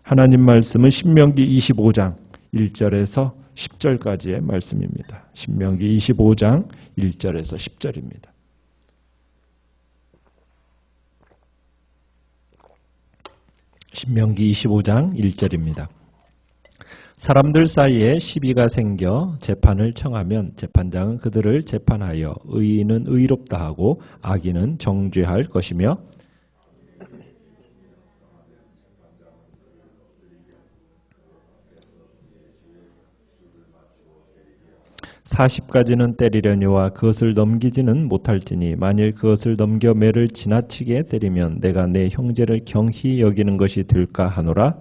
하나님 말씀은 신명기 25장 1절에서 10절까지의 말씀입니다. 신명기 25장 1절에서 10절입니다. 신명기 25장 1절입니다. 사람들 사이에 시비가 생겨 재판을 청하면 재판장은 그들을 재판하여 의인은 의롭다 하고 악인은 정죄할 것이며 40가지는 때리려니와 그것을 넘기지는 못할지니 만일 그것을 넘겨 매를 지나치게 때리면 내가 내 형제를 경히 여기는 것이 될까 하노라.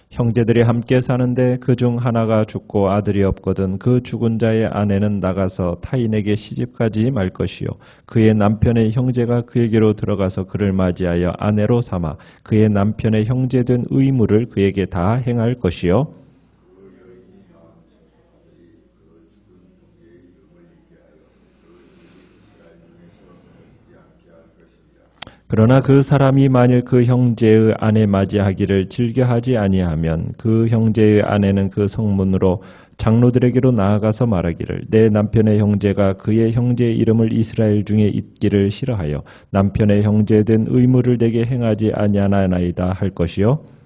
형제들이 함께 사는데 그중 하나가 죽고 아들이 없거든 그 죽은 자의 아내는 나가서 타인에게 시집가지 말 것이요 그의 남편의 형제가 그에게로 들어가서 그를 맞이하여 아내로 삼아 그의 남편의 형제된 의무를 그에게 다 행할 것이요 그러나 그 사람이 만일 그 형제의 아내 맞이하기를 즐겨하지 아니하면 그 형제의 아내는 그 성문으로 장로들에게로 나아가서 말하기를 내 남편의 형제가 그의 형제의 이름을 이스라엘 중에 잊기를 싫어하여 남편의 형제된 의무를 내게 행하지 아니하나이다 할 것이요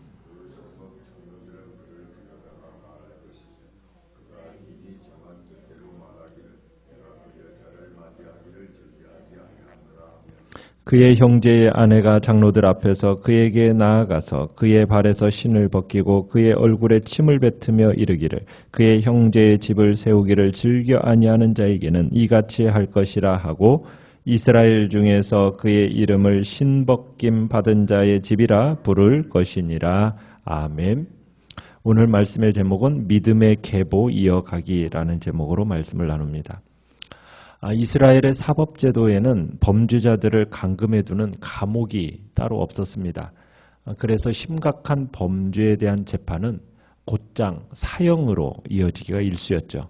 그의 형제의 아내가 장로들 앞에서 그에게 나아가서 그의 발에서 신을 벗기고 그의 얼굴에 침을 뱉으며 이르기를 그의 형제의 집을 세우기를 즐겨 아니하는 자에게는 이같이 할 것이라 하고 이스라엘 중에서 그의 이름을 신벗김 받은 자의 집이라 부를 것이니라. 아멘. 오늘 말씀의 제목은 믿음의 계보 이어가기라는 제목으로 말씀을 나눕니다. 이스라엘의 사법제도에는 범죄자들을 감금해두는 감옥이 따로 없었습니다. 그래서 심각한 범죄에 대한 재판은 곧장 사형으로 이어지기가 일쑤였죠.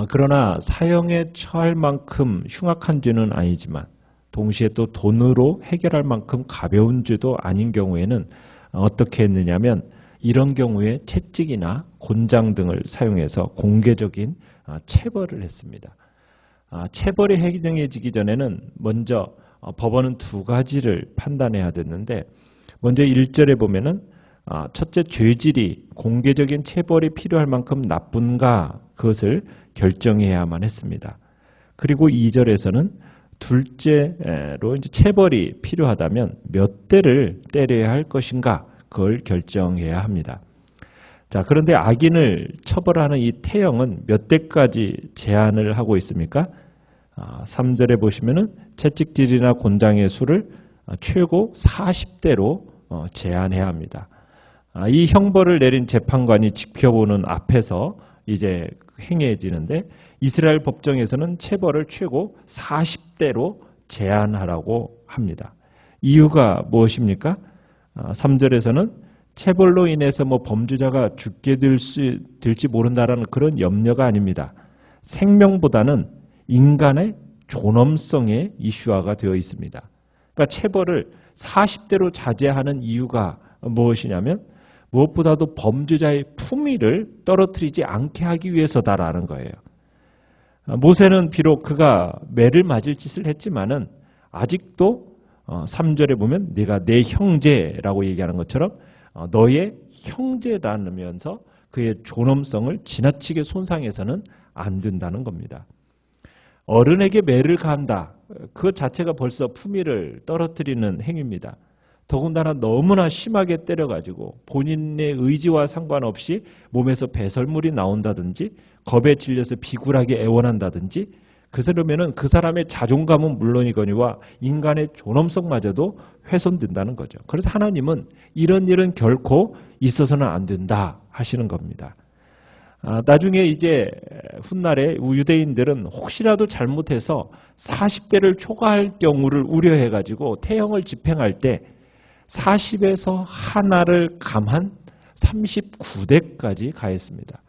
그러나 사형에 처할 만큼 흉악한 죄는 아니지만 동시에 또 돈으로 해결할 만큼 가벼운 죄도 아닌 경우에는 어떻게 했느냐면 이런 경우에 채찍이나 곤장 등을 사용해서 공개적인 체벌을 했습니다. 체벌이 행정해지기 전에는 먼저 법원은 두 가지를 판단해야 됐는데 먼저 1절에 보면은 첫째 죄질이 공개적인 체벌이 필요할 만큼 나쁜가 그것을 결정해야만 했습니다. 그리고 2절에서는 둘째로 이제 체벌이 필요하다면 몇 대를 때려야 할 것인가 그걸 결정해야 합니다. 자, 그런데 악인을 처벌하는 이 태형은 몇 대까지 제한을 하고 있습니까? 3절에 보시면은 채찍질이나 곤장의 수를 최고 40대로 제한해야 합니다. 이 형벌을 내린 재판관이 지켜보는 앞에서 이제 행해지는데 이스라엘 법정에서는 체벌을 최고 40대로 제한하라고 합니다. 이유가 무엇입니까? 3절에서는 체벌로 인해서 범죄자가 죽게 될지 모른다라는 그런 염려가 아닙니다. 생명보다는 인간의 존엄성의 이슈화가 되어 있습니다. 그러니까 체벌을 40대로 자제하는 이유가 무엇이냐면 무엇보다도 범죄자의 품위를 떨어뜨리지 않게 하기 위해서다라는 거예요. 모세는 비록 그가 매를 맞을 짓을 했지만은 아직도 3절에 보면 네가 내 형제라고 얘기하는 것처럼 너의 형제라면서 그의 존엄성을 지나치게 손상해서는 안 된다는 겁니다. 어른에게 매를 가한다. 그 자체가 벌써 품위를 떨어뜨리는 행위입니다. 더군다나 너무나 심하게 때려가지고 본인의 의지와 상관없이 몸에서 배설물이 나온다든지 겁에 질려서 비굴하게 애원한다든지 그러면은 그 사람의 자존감은 물론이거니와 인간의 존엄성마저도 훼손된다는 거죠. 그래서 하나님은 이런 일은 결코 있어서는 안 된다 하시는 겁니다. 나중에 이제 훗날에 유대인들은 혹시라도 잘못해서 40대를 초과할 경우를 우려해가지고 태형을 집행할 때 40에서 하나를 감한 39대까지 가했습니다.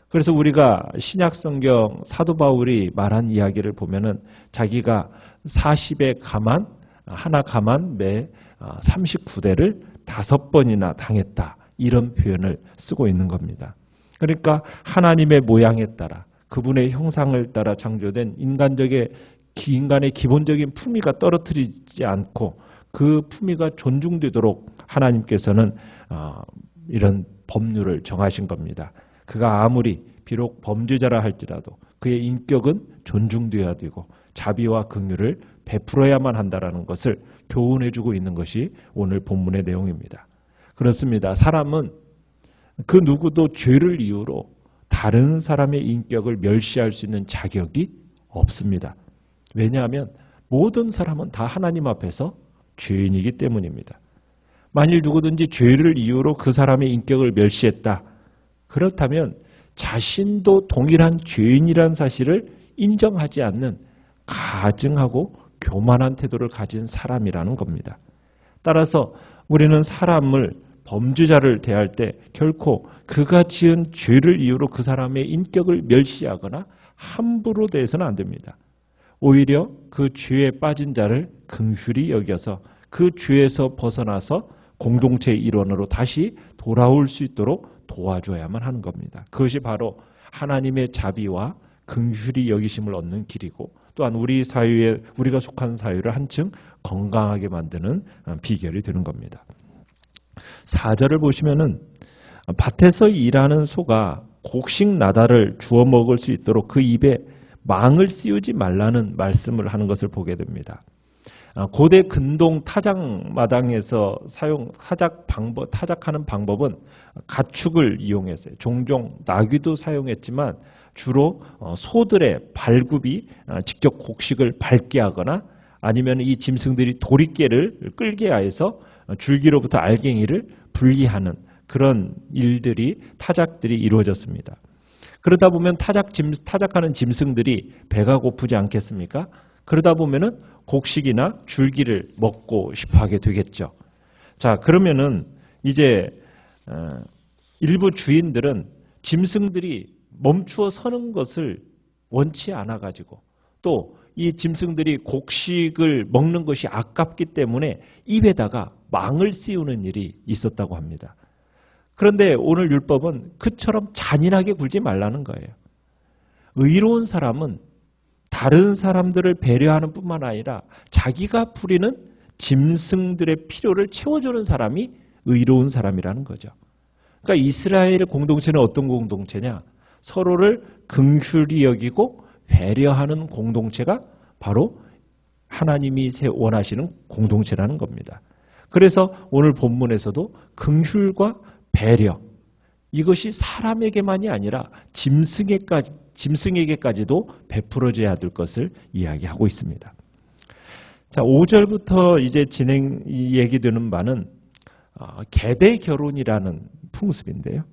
그래서 우리가 신약성경 사도 바울이 말한 이야기를 보면은 자기가 40에 감한 하나 가만 매 39대를 5번이나 당했다. 이런 표현을 쓰고 있는 겁니다. 그러니까 하나님의 모양에 따라 그분의 형상을 따라 창조된 인간의 기본적인 품위가 떨어뜨리지 않고 그 품위가 존중되도록 하나님께서는 이런 법률을 정하신 겁니다. 그가 아무리 비록 범죄자라 할지라도 그의 인격은 존중되어야 되고 자비와 긍휼을 베풀어야만 한다라는 것을 교훈해주고 있는 것이 오늘 본문의 내용입니다. 그렇습니다. 사람은 그 누구도 죄를 이유로 다른 사람의 인격을 멸시할 수 있는 자격이 없습니다. 왜냐하면 모든 사람은 다 하나님 앞에서 죄인이기 때문입니다. 만일 누구든지 죄를 이유로 그 사람의 인격을 멸시했다. 그렇다면 자신도 동일한 죄인이라는 사실을 인정하지 않는 가증하고 교만한 태도를 가진 사람이라는 겁니다. 따라서 우리는 사람을 범죄자를 대할 때 결코 그가 지은 죄를 이유로 그 사람의 인격을 멸시하거나 함부로 대해서는 안 됩니다. 오히려 그 죄에 빠진 자를 긍휼히 여겨서 그 죄에서 벗어나서 공동체의 일원으로 다시 돌아올 수 있도록 도와줘야만 하는 겁니다. 그것이 바로 하나님의 자비와 긍휼히 여기심을 얻는 길이고 또한 우리 사회에 우리가 속한 사회를 한층 건강하게 만드는 비결이 되는 겁니다. 4절을 보시면은 밭에서 일하는 소가 곡식 나달을 주워 먹을 수 있도록 그 입에 망을 씌우지 말라는 말씀을 하는 것을 보게 됩니다. 고대 근동 타작마당에서 타작하는 방법은 가축을 이용했어요. 종종 나귀도 사용했지만 주로 소들의 발굽이 직접 곡식을 밟게 하거나 아니면 이 짐승들이 도리깨를 끌게 하여서 줄기로부터 알갱이를 분리하는 그런 일들이 타작들이 이루어졌습니다. 그러다 보면 타작하는 짐승들이 배가 고프지 않겠습니까? 그러다 보면은 곡식이나 줄기를 먹고 싶어 하게 되겠죠. 자, 그러면은 이제 일부 주인들은 짐승들이 멈추어 서는 것을 원치 않아 가지고 또 이 짐승들이 곡식을 먹는 것이 아깝기 때문에 입에다가 망을 씌우는 일이 있었다고 합니다. 그런데 오늘 율법은 그처럼 잔인하게 굴지 말라는 거예요. 의로운 사람은 다른 사람들을 배려하는 뿐만 아니라 자기가 부리는 짐승들의 필요를 채워주는 사람이 의로운 사람이라는 거죠. 그러니까 이스라엘 공동체는 어떤 공동체냐? 서로를 긍휼히 여기고 배려하는 공동체가 바로 하나님이 원하시는 공동체라는 겁니다. 그래서 오늘 본문에서도 긍휼과 배려, 이것이 사람에게만이 아니라 짐승에게까지도 베풀어져야 될 것을 이야기하고 있습니다. 자, 5절부터 이제 얘기되는 바는 계대 결혼이라는 풍습인데요.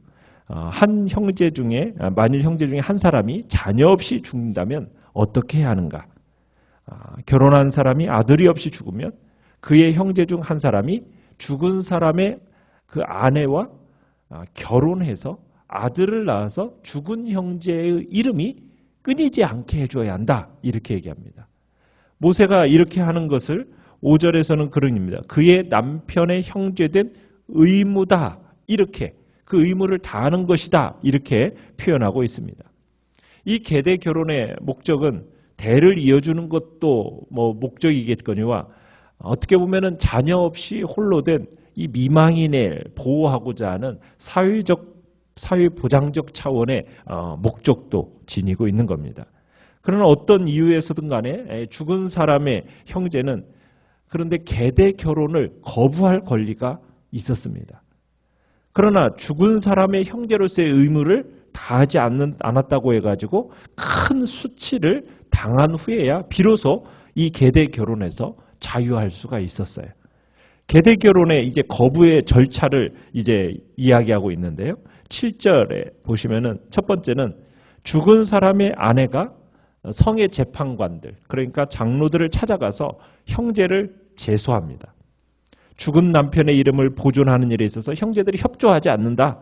만일 형제 중에 한 사람이 자녀 없이 죽는다면 어떻게 해야 하는가? 결혼한 사람이 아들이 없이 죽으면 그의 형제 중 한 사람이 죽은 사람의 그 아내와 결혼해서 아들을 낳아서 죽은 형제의 이름이 끊이지 않게 해줘야 한다. 이렇게 얘기합니다. 모세가 이렇게 하는 것을 5절에서는 그런 의미입니다. 그의 남편의 형제된 의무다. 이렇게 그 의무를 다하는 것이다. 이렇게 표현하고 있습니다. 이 계대 결혼의 목적은 대를 이어주는 것도 목적이겠거니와 어떻게 보면은 자녀 없이 홀로 된 이 미망인을 보호하고자 하는 사회보장적 차원의 목적도 지니고 있는 겁니다. 그러나 어떤 이유에서든 간에 죽은 사람의 형제는 그런데 계대 결혼을 거부할 권리가 있었습니다. 그러나 죽은 사람의 형제로서의 의무를 다하지 않았다고 해가지고 큰 수치를 당한 후에야 비로소 이 계대 결혼에서 자유할 수가 있었어요. 계대 결혼의 이제 거부의 절차를 이제 이야기하고 있는데요. 7절에 보시면은 첫 번째는 죽은 사람의 아내가 성의 재판관들, 그러니까 장로들을 찾아가서 형제를 제소합니다. 죽은 남편의 이름을 보존하는 일에 있어서 형제들이 협조하지 않는다.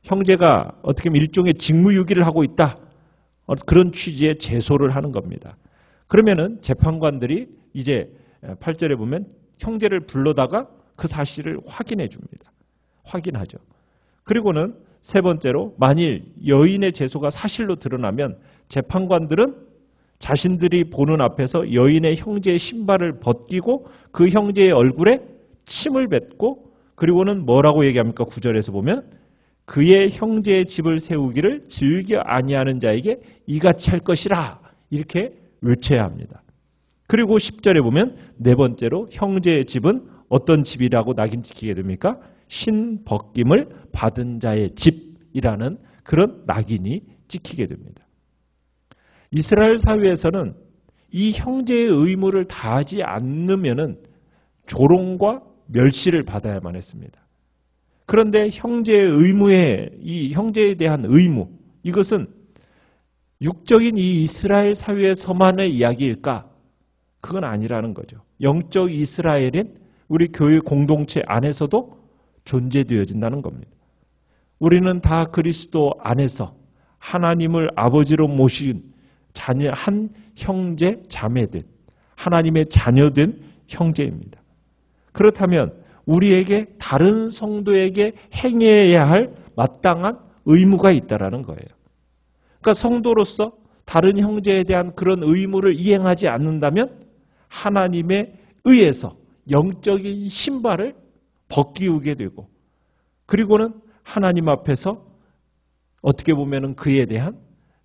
형제가 어떻게 보면 일종의 직무유기를 하고 있다. 그런 취지의 제소를 하는 겁니다. 그러면은 재판관들이 이제 8절에 보면 형제를 불러다가 그 사실을 확인해 줍니다. 확인하죠. 그리고는 세 번째로 만일 여인의 제소가 사실로 드러나면 재판관들은 자신들이 보는 앞에서 여인의 형제의 신발을 벗기고 그 형제의 얼굴에 침을 뱉고 그리고는 뭐라고 얘기합니까? 9절에서 보면 그의 형제의 집을 세우기를 즐겨 아니하는 자에게 이같이 할 것이라 이렇게 외쳐야 합니다. 그리고 10절에 보면 네 번째로 형제의 집은 어떤 집이라고 낙인 찍히게 됩니까? 신벗김을 받은 자의 집이라는 그런 낙인이 찍히게 됩니다. 이스라엘 사회에서는 이 형제의 의무를 다하지 않으면은 조롱과 멸시를 받아야만 했습니다. 그런데 이 형제에 대한 의무, 이것은 육적인 이 이스라엘 사회에서만의 이야기일까? 그건 아니라는 거죠. 영적 이스라엘인 우리 교회 공동체 안에서도 존재되어진다는 겁니다. 우리는 다 그리스도 안에서 하나님을 아버지로 모신 자녀, 한 형제 자매된 하나님의 자녀된 형제입니다. 그렇다면 우리에게 다른 성도에게 행해야 할 마땅한 의무가 있다라는 거예요. 그러니까 성도로서 다른 형제에 대한 그런 의무를 이행하지 않는다면 하나님에 의해서 영적인 신발을 벗기우게 되고 그리고는 하나님 앞에서 어떻게 보면 그에 대한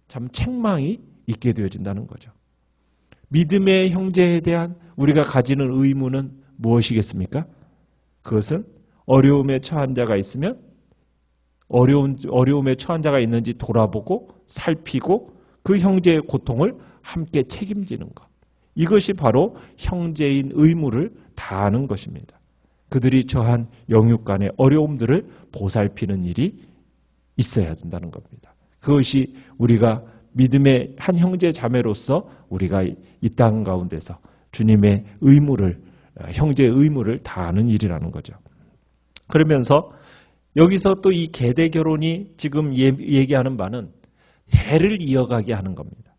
참 책망이 있게 되어진다는 거죠. 믿음의 형제에 대한 우리가 가지는 의무는 무엇이겠습니까? 그것은 어려움에 처한 자가 있으면 어려움에 처한 자가 있는지 돌아보고 살피고 그 형제의 고통을 함께 책임지는 것. 이것이 바로 형제인 의무를 다하는 것입니다. 그들이 처한 영육 간의 어려움들을 보살피는 일이 있어야 된다는 겁니다. 그것이 우리가 믿음의 한 형제 자매로서 우리가 이 땅 가운데서 주님의 의무를 형제의 의무를 다하는 일이라는 거죠. 그러면서 여기서 또 이 계대 결혼이 지금 얘기하는 바는 대를 이어가게 하는 겁니다.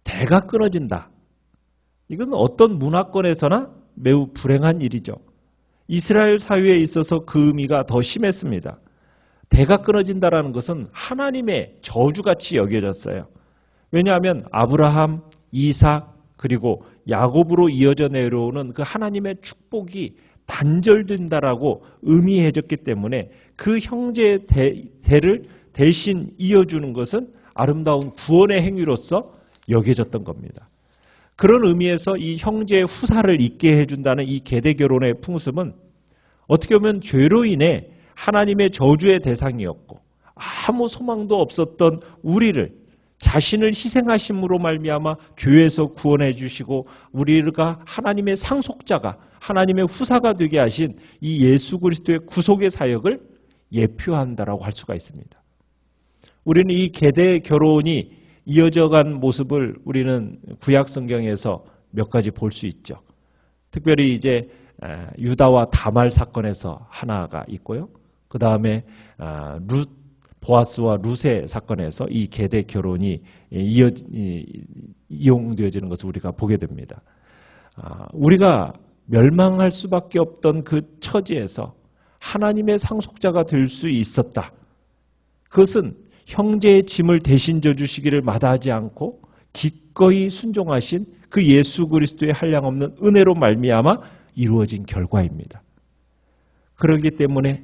대가 끊어진다. 이건 어떤 문화권에서나 매우 불행한 일이죠. 이스라엘 사회에 있어서 그 의미가 더 심했습니다. 대가 끊어진다라는 것은 하나님의 저주같이 여겨졌어요. 왜냐하면 아브라함, 이삭, 그리고 야곱으로 이어져 내려오는 그 하나님의 축복이 단절된다라고 의미해졌기 때문에 그 형제의 대를 대신 이어주는 것은 아름다운 구원의 행위로서 여겨졌던 겁니다. 그런 의미에서 이 형제의 후사를 잇게 해준다는 이 계대 결혼의 풍습은 어떻게 보면 죄로 인해 하나님의 저주의 대상이었고 아무 소망도 없었던 우리를 자신을 희생하심으로 말미암아 죄에서 구원해 주시고 우리가 하나님의 상속자가 하나님의 후사가 되게 하신 이 예수 그리스도의 구속의 사역을 예표한다라고 할 수가 있습니다. 우리는 이 계대 결혼이 이어져간 모습을 우리는 구약 성경에서 몇 가지 볼 수 있죠. 특별히 이제 유다와 다말 사건에서 하나가 있고요. 그 다음에 보아스와 룻의 사건에서 이 계대 결혼이 이용되어지는 것을 우리가 보게 됩니다. 우리가 멸망할 수밖에 없던 그 처지에서 하나님의 상속자가 될 수 있었다. 그것은 형제의 짐을 대신 져주시기를 마다하지 않고 기꺼이 순종하신 그 예수 그리스도의 한량없는 은혜로 말미암아 이루어진 결과입니다. 그렇기 때문에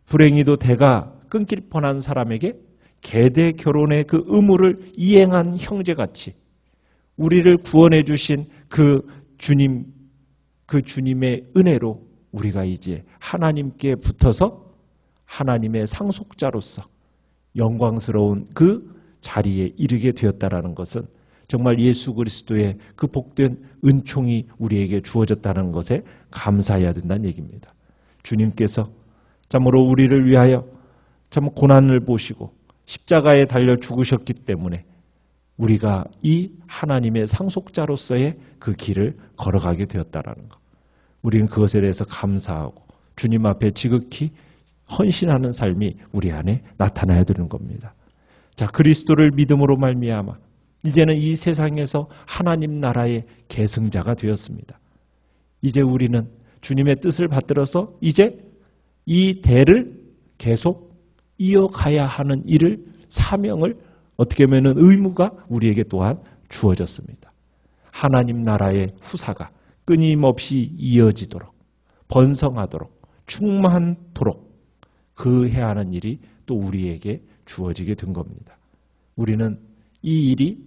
불행히도 대가 끊길 뻔한 사람에게 계대 결혼의 그 의무를 이행한 형제같이 우리를 구원해 주신 그 주님의 은혜로 우리가 이제 하나님께 붙어서 하나님의 상속자로서 영광스러운 그 자리에 이르게 되었다라는 것은 정말 예수 그리스도의 그 복된 은총이 우리에게 주어졌다는 것에 감사해야 된다는 얘기입니다. 주님께서 참으로 우리를 위하여 참 고난을 보시고 십자가에 달려 죽으셨기 때문에 우리가 이 하나님의 상속자로서의 그 길을 걸어가게 되었다라는 것. 우리는 그것에 대해서 감사하고 주님 앞에 지극히 헌신하는 삶이 우리 안에 나타나야 되는 겁니다. 자, 그리스도를 믿음으로 말미암아 이제는 이 세상에서 하나님 나라의 계승자가 되었습니다. 이제 우리는 주님의 뜻을 받들어서 이제 이 대를 계속 이어가야 하는 일을, 사명을, 어떻게 하면 의무가 우리에게 또한 주어졌습니다. 하나님 나라의 후사가 끊임없이 이어지도록, 번성하도록, 충만토록 그 해야 하는 일이 또 우리에게 주어지게 된 겁니다. 우리는 이 일이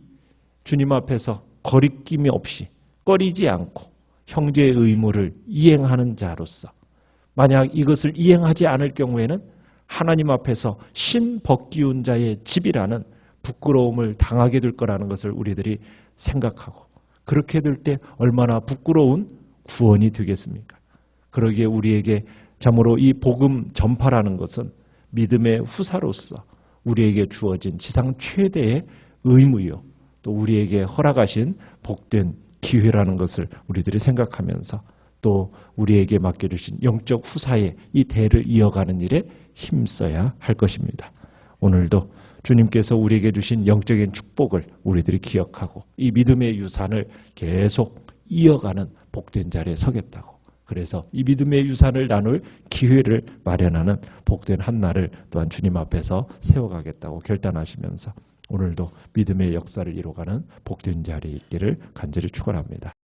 주님 앞에서 거리낌이 없이, 꺼리지 않고 형제의 의무를 이행하는 자로서, 만약 이것을 이행하지 않을 경우에는 하나님 앞에서 신벅기운 자의 집이라는 부끄러움을 당하게 될 거라는 것을 우리들이 생각하고, 그렇게 될 때 얼마나 부끄러운 구원이 되겠습니까? 그러기에 우리에게 참으로 이 복음 전파라는 것은 믿음의 후사로서 우리에게 주어진 지상 최대의 의무요, 또 우리에게 허락하신 복된 기회라는 것을 우리들이 생각하면서 또 우리에게 맡겨주신 영적 후사의 이 대를 이어가는 일에 힘써야 할 것입니다. 오늘도 주님께서 우리에게 주신 영적인 축복을 우리들이 기억하고 이 믿음의 유산을 계속 이어가는 복된 자리에 서겠다고, 그래서 이 믿음의 유산을 나눌 기회를 마련하는 복된 한 날을 또한 주님 앞에서 세워가겠다고 결단하시면서 오늘도 믿음의 역사를 이뤄가는 복된 자리에 있기를 간절히 축원합니다.